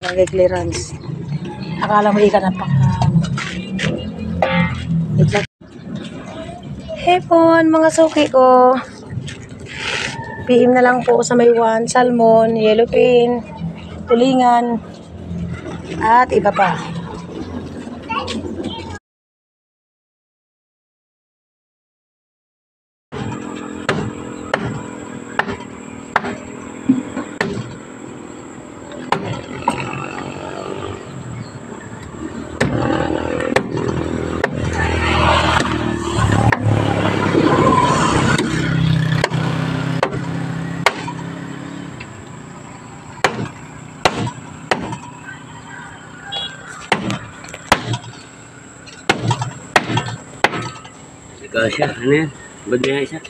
Lagay clearance. Akala mo ika na pa. Hepon, mga suki ko. PM na lang po sa may 1, salmon, yellowfin, tulingan, at iba pa. Ikaw siya, ano yan? Ba't niya siya?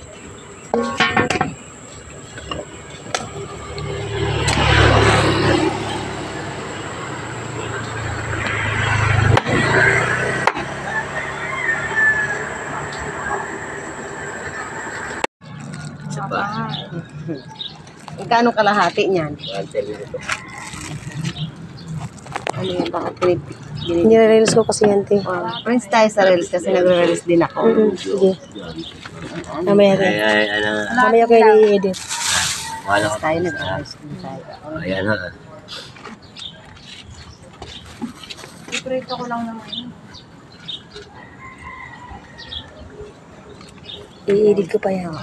Isa pa. Magkano kalahati niyan? Cancel na ito. Ano yan? Bakit nire-release ko kasi yan, te. Friends tayo sa reels kasi nagre-release din ako. Sige. Mamaya kayo. Ay, ano. Mamaya kayo i-edit. Wala ko. Tayo nag-release din tayo. Ayan na. Iprito ko lang naman. I-edit ko pa yan.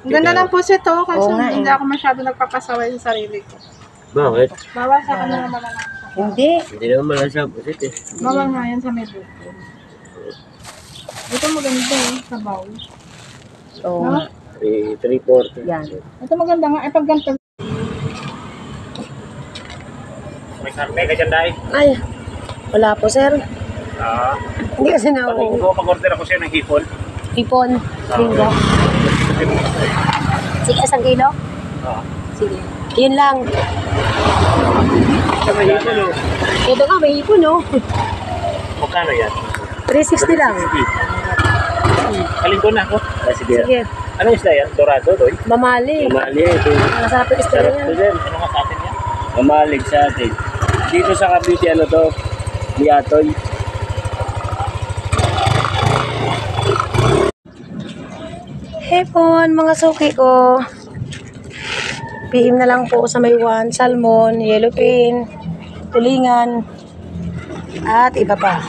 Ang ganda ng pusit to kasi Oo nga, hindi eh. ako masyado nagpapasaway sa sarili ko. Bakit? Bawal sa kanila malala. Hindi. Hindi naman malasap. Kasi Bawal nga yan sa may buko. Ito maganda eh, sa bowl. Oo. No? 340. Yan. Ito maganda nga, ay pag ganito. May karne ka dyan, Day? Ay, wala po, sir. Hindi kasi na ako. Mag-order ako sa'yo ng hipon. Hipon, linggo. Sige, 1 kilo? Oo. Sige. Yun lang. May hipon, o. Ito nga, may hipon, no? Magkano yan? 360 lang. Kalingko na ako. Sige. Sige. Anong isla yan? Dorado, Doy? Mamali. Mamalig. Ito. Masarap yung isda Sarap yan. to din. Ano nga sa atin yan? Mamalig sa atin. Dito sa Cavite, ano to? Liatoy. Hepon, mga suki ko. PM na lang po sa may 1, salmon, yellowfin, tulingan, at iba pa.